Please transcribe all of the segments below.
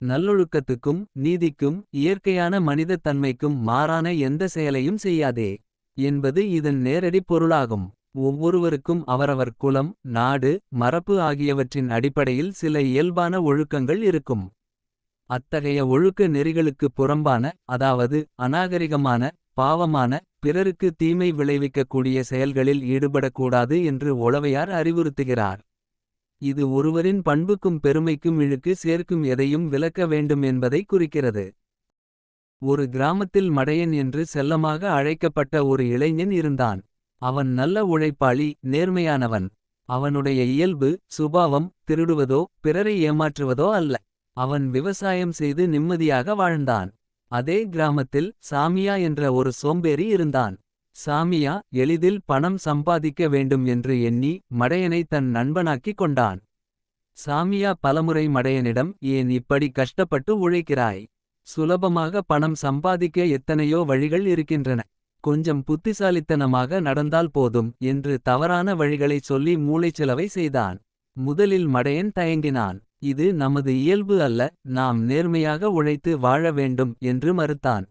நல்லொழுக்கத்துக்கும் நீதிக்கும் இயற்கையான மனிதத் தன்மைக்கும் மாறான எந்த செயலையும் செய்யாதே என்பது இதன் நேரடி பொருளாகும். ஒவ்வொருவருக்கும் அவரவர் குலம், நாடு, மரபு ஆகியவற்றின் அடிப்படையில் சில இயல்பான ஒழுக்கங்கள் இருக்கும். அத்தகைய ஒழுக்க நெறிகளுக்குப் புறம்பான, அதாவது அநாகரிகமான, பாவமான, பிறருக்கு தீமை விளைவிக்கக்கூடிய செயல்களில் ஈடுபடக்கூடாது என்று ஒளவையார் அறிவுறுத்துகிறார். இது ஒருவரின் பண்புக்கும் பெருமைக்கும் இழுக்கு சேர்க்கும் எதையும் விலக்க வேண்டும் என்பதை குறிக்கிறது. ஒரு கிராமத்தில் மடையன் என்று செல்லமாக அழைக்கப்பட்ட ஒரு இளைஞன் இருந்தான். அவன் நல்ல உழைப்பாளி, நேர்மையானவன். அவனுடைய இயல்பு, சுபாவம் திருடுவதோ பிறரை ஏமாற்றுவதோ அல்ல. அவன் விவசாயம் செய்து நிம்மதியாக வாழ்ந்தான். அதே கிராமத்தில் சாமியா என்ற ஒரு சோம்பேறி இருந்தான். சாமியா எளிதில் பணம் சம்பாதிக்க வேண்டும் என்று எண்ணி மடையனை தன் நண்பனாக்கிக் கொண்டான். சாமியா பலமுறை மடையனிடம், ஏன் இப்படி கஷ்டப்பட்டு உழைக்கிறாய்? சுலபமாக பணம் சம்பாதிக்க எத்தனையோ வழிகள் இருக்கின்றன. கொஞ்சம் புத்திசாலித்தனமாக நடந்தால் போதும் என்று தவறான வழிகளைச் சொல்லி மூளைச்சலவை செய்தான். முதலில் மடையன் தயங்கினான். இது நமது இயல்பு அல்ல, நாம் நேர்மையாக உழைத்து வாழ வேண்டும் என்று மறுத்தான்.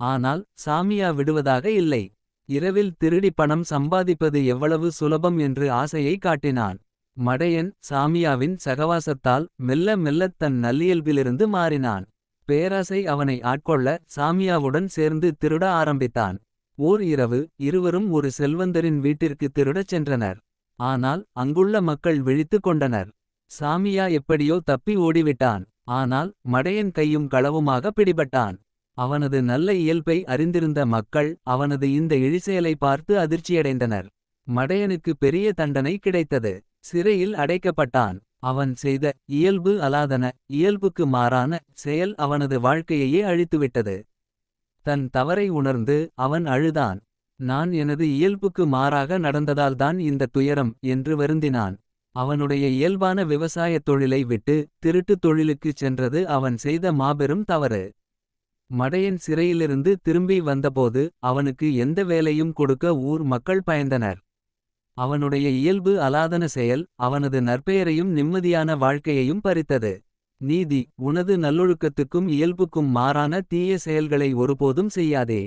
ஆனால் சாமியா விடுவதாக இல்லை. இரவில் திருடி பணம் சம்பாதிப்பது எவ்வளவு சுலபம் என்று ஆசையை காட்டினான். மடையன் சாமியாவின் சகவாசத்தால் மெல்ல மெல்லத் தன் நல்லியல்பிலிருந்து மாறினான். பேராசை அவனை ஆட்கொள்ள சாமியாவுடன் சேர்ந்து திருட ஆரம்பித்தான். ஓர் இரவு இருவரும் ஒரு செல்வந்தரின் வீட்டிற்கு திருடச் சென்றனர். ஆனால் அங்குள்ள மக்கள் விழித்து கொண்டனர். சாமியா எப்படியோ தப்பி ஓடிவிட்டான். ஆனால் மடையன் கையும் களவுமாக பிடிபட்டான். அவனது நல்ல இயல்பை அறிந்திருந்த மக்கள் அவனது இந்த இழிசெயலை பார்த்து அதிர்ச்சியடைந்தனர். மடையனுக்கு பெரிய தண்டனை கிடைத்தது. சிறையில் அடைக்கப்பட்டான். அவன் செய்த இயல்பு அலாதன, இயல்புக்கு மாறான செயல் அவனது வாழ்க்கையையே அழித்துவிட்டது. தன் தவறை உணர்ந்து அவன் அழுதான். நான் எனது இயல்புக்கு மாறாக நடந்ததால்தான் இந்த துயரம் என்று வருந்தினான். அவனுடைய இயல்பான விவசாயத் தொழிலை விட்டு திருட்டுத் தொழிலுக்குச் சென்றது அவன் செய்த மாபெரும் தவறு. மடையன் சிறையிலிருந்து திரும்பி வந்தபோது அவனுக்கு எந்த வேலையும் கொடுக்க ஊர் மக்கள் பயந்தனர். அவனுடைய இயல்பு அலாதன செயல் அவனது நற்பெயரையும் நிம்மதியான வாழ்க்கையையும் பறித்தது. நீதி, உனது நல்லொழுக்கத்துக்கும் இயல்புக்கும் மாறான தீய செயல்களை ஒருபோதும் செய்யாதே.